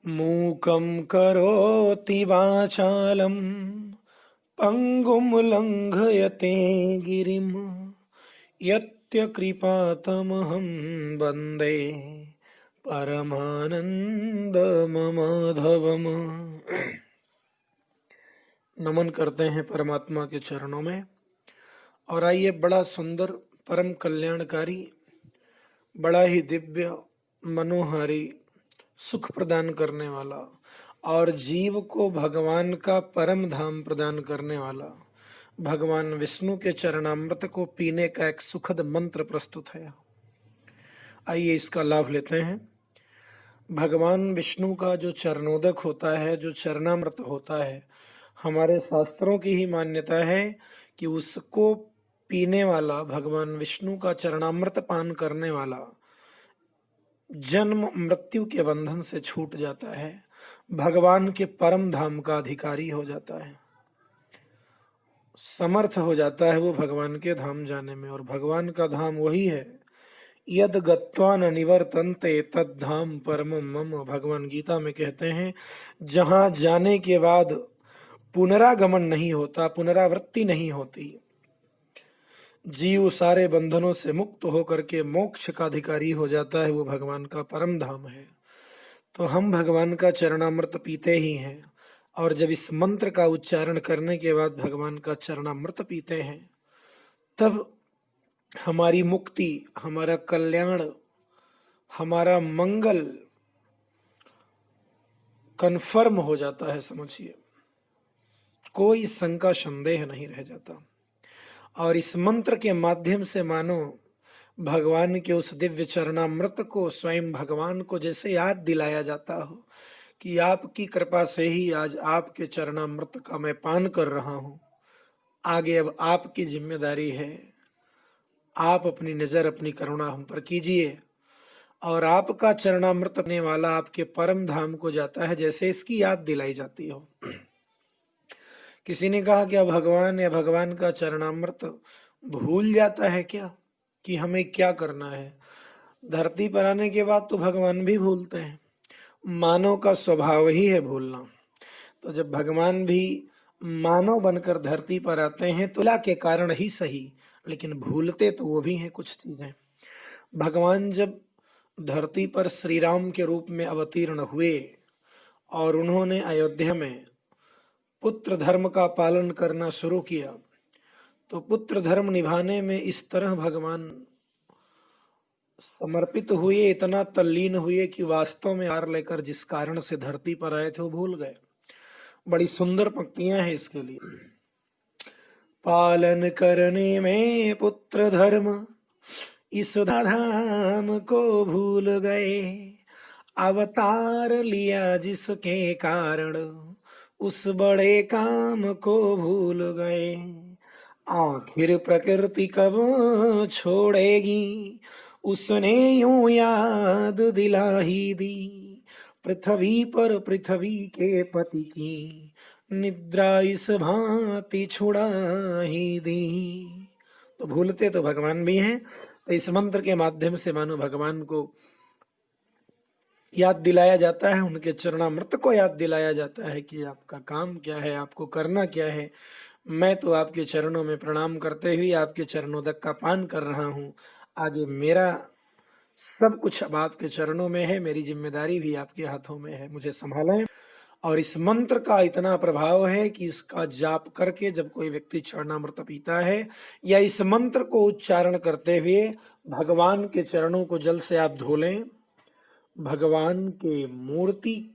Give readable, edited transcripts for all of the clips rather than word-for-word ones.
मूकं करोति वाचालं पङ्गुं लङ्घयते गिरिं यत्कृपातमहं वन्दे परमानन्दममाधवम्। नमन करते हैं परमात्मा के चरणों में। और आइए, बड़ा सुंदर, परम कल्याणकारी, बड़ा ही दिव्य, मनोहारी, सुख प्रदान करने वाला और जीव को भगवान का परम धाम प्रदान करने वाला भगवान विष्णु के चरणामृत को पीने का एक सुखद मंत्र प्रस्तुत है। आइए इसका लाभ लेते हैं। भगवान विष्णु का जो चरणोदक होता है, जो चरणामृत होता है, हमारे शास्त्रों की ही मान्यता है कि उसको पीने वाला, भगवान विष्णु का चरणामृत पान करने वाला जन्म मृत्यु के बंधन से छूट जाता है, भगवान के परम धाम का अधिकारी हो जाता है, समर्थ हो जाता है वो भगवान के धाम जाने में। और भगवान का धाम वही है, यद गत्वा न निवर्तन्ते तद धाम परमम मम। भगवान गीता में कहते हैं, जहां जाने के बाद पुनरागमन नहीं होता, पुनरावृत्ति नहीं होती, जीव सारे बंधनों से मुक्त होकर के मोक्ष का अधिकारी हो जाता है, वो भगवान का परम धाम है। तो हम भगवान का चरणामृत पीते ही हैं, और जब इस मंत्र का उच्चारण करने के बाद भगवान का चरणामृत पीते हैं, तब हमारी मुक्ति, हमारा कल्याण, हमारा मंगल कन्फर्म हो जाता है। समझिए, कोई शंका संदेह नहीं रह जाता। और इस मंत्र के माध्यम से मानो भगवान के उस दिव्य चरणामृत को स्वयं भगवान को जैसे याद दिलाया जाता हो कि आपकी कृपा से ही आज आपके चरणामृत का मैं पान कर रहा हूं, आगे अब आपकी जिम्मेदारी है, आप अपनी नजर, अपनी करुणा हम पर कीजिए। और आपका चरणामृत पीने वाला आपके परम धाम को जाता है, जैसे इसकी याद दिलाई जाती हो। किसी ने कहा कि भगवान या भगवान का चरणामृत भूल जाता है क्या, कि हमें क्या करना है। धरती पर आने के बाद तो भगवान भी भूलते हैं, मानव का स्वभाव ही है भूलना। तो जब भगवान भी मानव बनकर धरती पर आते हैं तो लीला के कारण ही सही, लेकिन भूलते तो वो भी हैं कुछ चीजें। भगवान जब धरती पर श्री राम के रूप में अवतीर्ण हुए और उन्होंने अयोध्या में पुत्र धर्म का पालन करना शुरू किया, तो पुत्र धर्म निभाने में इस तरह भगवान समर्पित हुए, इतना तल्लीन हुए कि वास्तव में हार लेकर जिस कारण से धरती पर आए थे वो भूल गए। बड़ी सुंदर पंक्तियां हैं इसके लिए। पालन करने में पुत्र धर्म इस धाम को भूल गए, अवतार लिया जिसके कारण उस बड़े काम को भूल गए। आखिर प्रकृति कब छोड़ेगी, उसने यूं याद दिला ही दी, पृथ्वी पर पृथ्वी के पति की निद्रा इस भांति छुड़ा ही दी। तो भूलते तो भगवान भी हैं। तो इस मंत्र के माध्यम से मानो भगवान को याद दिलाया जाता है, उनके चरणामृत को याद दिलाया जाता है कि आपका काम क्या है, आपको करना क्या है। मैं तो आपके चरणों में प्रणाम करते हुए आपके चरणोदक का पान कर रहा हूँ। आगे मेरा सब कुछ अब आपके चरणों में है, मेरी जिम्मेदारी भी आपके हाथों में है, मुझे संभालें। और इस मंत्र का इतना प्रभाव है कि इसका जाप करके जब कोई व्यक्ति चरणामृत पीता है या इस मंत्र को उच्चारण करते हुए भगवान के चरणों को जल से आप धो लें, भगवान के मूर्ति,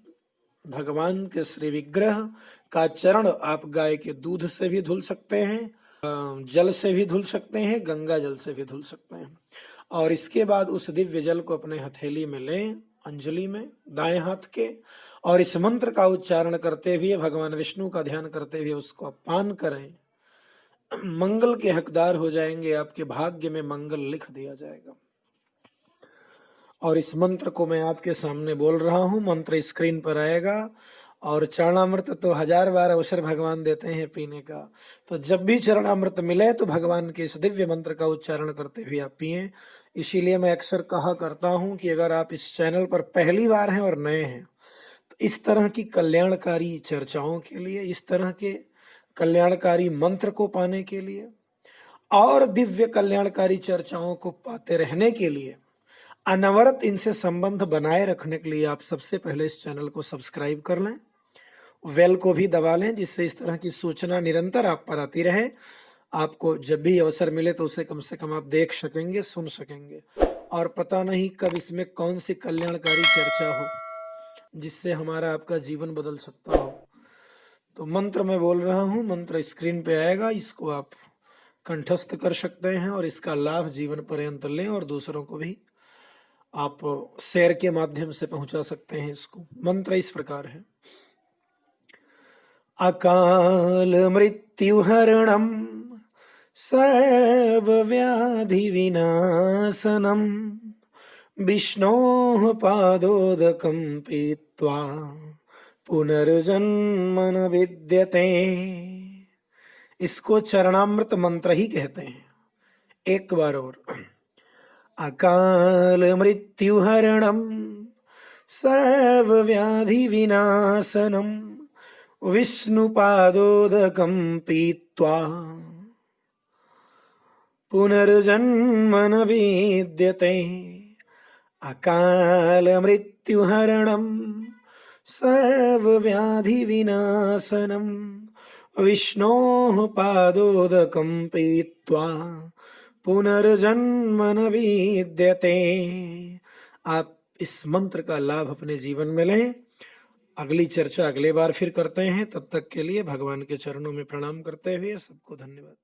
भगवान के श्री विग्रह का चरण आप गाय के दूध से भी धुल सकते हैं, जल से भी धुल सकते हैं, गंगा जल से भी धुल सकते हैं। और इसके बाद उस दिव्य जल को अपने हथेली में लें, अंजलि में, दाएं हाथ के, और इस मंत्र का उच्चारण करते हुए भगवान विष्णु का ध्यान करते हुए उसको आप पान करें। मंगल के हकदार हो जाएंगे, आपके भाग्य में मंगल लिख दिया जाएगा। और इस मंत्र को मैं आपके सामने बोल रहा हूं, मंत्र स्क्रीन पर आएगा। और चरणामृत तो 1000 बार अवसर भगवान देते हैं पीने का। तो जब भी चरणामृत मिले तो भगवान के इस दिव्य मंत्र का उच्चारण करते हुए आप पिए। इसीलिए मैं अक्सर कहा करता हूं कि अगर आप इस चैनल पर पहली बार हैं और नए हैं तो इस तरह की कल्याणकारी चर्चाओं के लिए, इस तरह के कल्याणकारी मंत्र को पाने के लिए और दिव्य कल्याणकारी चर्चाओं को पाते रहने के लिए, अनवरत इनसे संबंध बनाए रखने के लिए आप सबसे पहले इस चैनल को सब्सक्राइब कर लें, बेल को भी दबा लें, जिससे इस तरह की सूचना निरंतर आप पर आती रहे। आपको जब भी अवसर मिले तो उसे कम से कम आप देख सकेंगे, सुन सकेंगे, और पता नहीं कब इसमें कौन सी कल्याणकारी चर्चा हो जिससे हमारा आपका जीवन बदल सकता हो। तो मंत्र मैं बोल रहा हूं, मंत्र स्क्रीन पे आएगा, इसको आप कंठस्थ कर सकते हैं और इसका लाभ जीवन पर्यंत लें और दूसरों को भी आप शेयर के माध्यम से पहुंचा सकते हैं इसको। मंत्र इस प्रकार है। अकाल मृत्यु हरणम सर्वव्याधि विनाशनम विष्णोः पादोदकं पीत्वा पुनर्जन्म न विद्यते। इसको चरणामृत मंत्र ही कहते हैं। एक बार और। अकाल मृत्यु हरणम सर्वव्याधि विनाशनम विष्णुपादोदकं पीत्वा पुनर्जन्म न विद्यते। अकाल मृत्यु हरणम सर्वव्याधि विनाशनम विष्णोः पादोदकं पीत्वा पुनर्जन्म न विद्यते। आप इस मंत्र का लाभ अपने जीवन में लें। अगली चर्चा अगले बार फिर करते हैं। तब तक के लिए भगवान के चरणों में प्रणाम करते हुए सबको धन्यवाद।